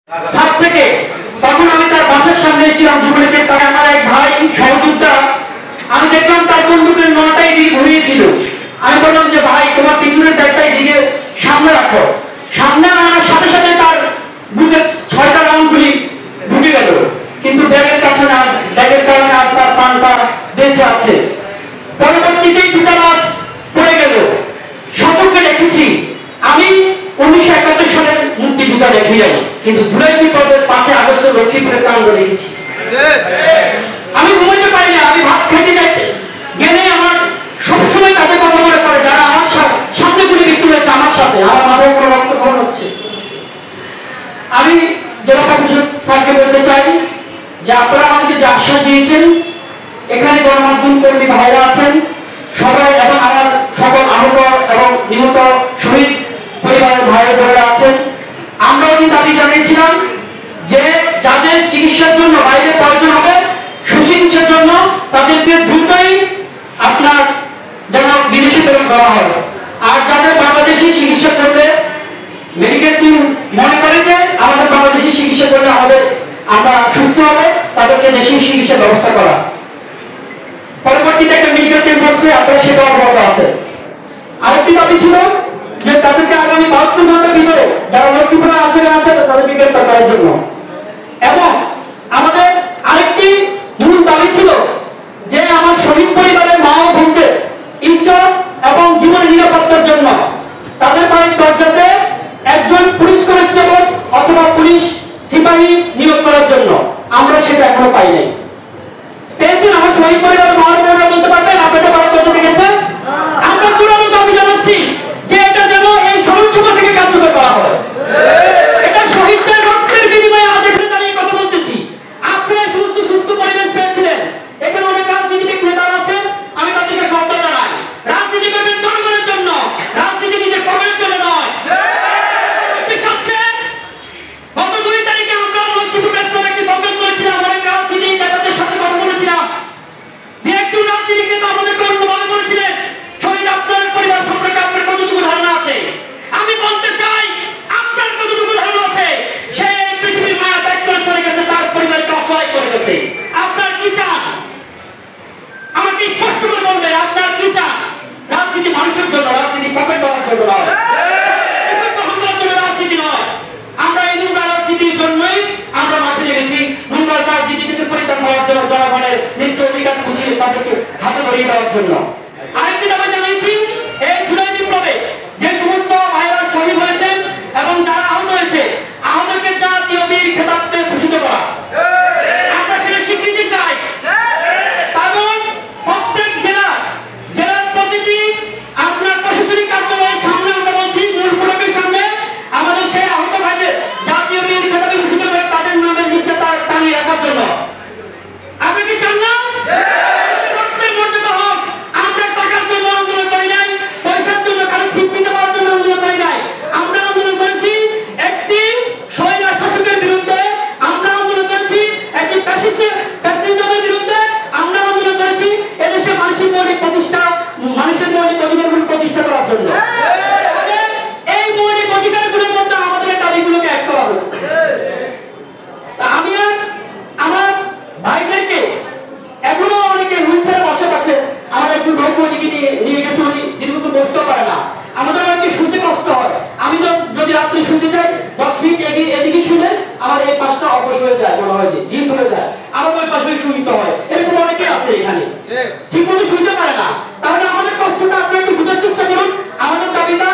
সাত থেকে তখন আমি তার বাসার সামনে ছিলাম যুবলীগের। তাই আমার এক ভাই সহযোদ্ধা, আমি দেখলাম তার বন্দুকের নটাই দিকে ঘুরিয়েছিল। আমি বললাম যে ভাই তোমার পিছনের ব্যাগটাই দিকে সামনে রাখো। সামনে আনার সাথে সাথে তার বুকে 6টা রাউন্ড গুলি ঢুকে গেল, কিন্তু ব্যাগের কারণে আজ তার প্রাণটা বেঁচে আছে। পরবর্তীতে দুটা লাশ পড়ে গেল। সচক্ষে দেখেছি। আমি 1971 সালের মুক্তিযুদ্ধ দেখি যাই, কিন্তু জুলাই বিপ্লবের 5 আগস্ট লক্ষ্মীপুরের কাণ্ড দেখেছি। আমি ঘুমাইতে পারি না। আমি ভাত খাইতে যাইতে গেলে আমার সবসময় তাদের কথা মনে পড়ে, যারা আমার সামনে গুলি মৃত্যু হয়েছে আমার সাথে, আমার মাথায় কোনো রক্তক্ষরণ হচ্ছে। আমি জেলা প্রশাসক স্যারকে বলতে চাই যে আপনারা আমাকে যে আশ্বাস দিয়েছেন, এখানে গণমাধ্যম কর্মী ভাইরা আছেন সবাই, এবং আমার সকল আহত এবং নিহত শহীদ পরিবারের ভাই বোনেরা আছেন, আমরা ওই দাবি জানিয়েছিলাম যে যাদের চিকিৎসার জন্য বাইরে প্রয়োজন হবে সুচিকিৎসার জন্য, তাদেরকে দ্রুতই আপনার যেন বিদেশে প্রেরণ করা হয়। আর যাদের বাংলাদেশি চিকিৎসা করলে মেডিকেল টিম মনে করে যে আমাদের বাংলাদেশি চিকিৎসা করলে আমরা সুস্থ হবে, তাদেরকে দেশীয় চিকিৎসার ব্যবস্থা করা। পরবর্তীতে একটা মেডিকেল টিম করছে, আপনারা সেটা অবগত আছে। আরেকটি দাবি ছিল যে তাদেরকে আগামী 72 ঘন্টার ভিতরে যারা লক্ষ্মীপুরে আছে তাদেরকে গ্রেফতার করার জন্য। এবং আমাদের আরেকটি মূল দাবি ছিল যে আমার শহীদ পরিবারের মা ও বোনদের ইজ্জত এবং জীবনের নিরাপত্তার জন্য তাদের বাড়ির দরজাতে একজন পুলিশ কনস্টেবল অথবা পুলিশ সিপাহী নিয়োগ করার জন্য। আমরা সেটা এখনো পাই নাই। পেয়েছেন আমার শহীদ পরিবারের মা ও বোনরা বলতে পারবেন আপনাদের বাড়ির দরজাতে গেছে? আমরা চূড়ান্ত দাবি জানাচ্ছি যে এটা যেন এই সমাজসভা থেকে কার্যকর করা হয়। এটা শহীদদের রক্তের বিনিময়ে আজ এখানে দাঁড়িয়ে কথা বলতেছি। আপনারা সমস্ত সুস্থ পরিবেশ পেয়েছিলেন। এখানে অনেক রাজনীতিবিদ নেতারা আছেন, আমি তাদেরকে শ্রদ্ধা জানাই। রাজনীতি করবেন জনগণের জন্য, রাজনীতি নিজের পকেটের জন্য নয়। গত 2 তারিখে আমরা লক্ষ্মীপুর প্রেসক্লাবে একটি বৈঠক করেছিলাম, অনেক রাজনীতি নেতাদের সাথে কথা বলেছিলাম। একজন রাজনীতিক নেতা আমাদেরকে অনুমান করেছিলেন শহীদ আপনার পরিবার সম্পর্কে আপনার কতটুকু ধারণা আছে। আমি বলতে চাই আপনার কতটুকু ধারণা আছে। সে পৃথিবীর মায়া ত্যাগ করে চলে গেছে, তার পরিবারকে অসহায় করে গেছে। আপনার কি চান আমাকে স্পষ্ট করে বলবেন, আপনার কি চান? রাজনীতি মানুষের জন্য, রাজনীতি পকেট ভরার জন্য নয়, রাজনীতি নয়। আমরা এই নোংরা রাজনীতির জন্যই আমরা মাঠে লেগেছি। নোংরা রাজনীতি থেকে পরিত্রাণ পাওয়ার জন্য, জনগণের ন্যায্য অধিকার বুঝিয়ে তাদেরকে হাতে ধরিয়ে দেওয়ার জন্য। আরেকটি দাবি জানিয়েছি, এই জুলাই বিপ্লবে যে সমস্ত ভাইরা শহীদ হয়েছেন এবং যারা আহত হয়েছে, আহতকে জাতীয় বীর খেতাবে ভূষিত করা। আমরা সেটা স্বীকৃতি চাই। এবং প্রত্যেক জেলার প্রতিটি আপনার প্রশাসনিক কার্যালয়ের সামনে আমরা বলছি, মূল ফটকের সামনে আমাদের সেই আহত ভাইদের জাতীয় বীর খেতাবে ভূষিত করে তাদের নামের লিস্টে টানিয়ে রাখার জন্য। আপনি কি চান না? ঠিক মতো শুনতে পারে না। তাহলে আমাদের কষ্টটা আপনি একটু বুঝার চেষ্টা করুন। আমাদের দাবিটা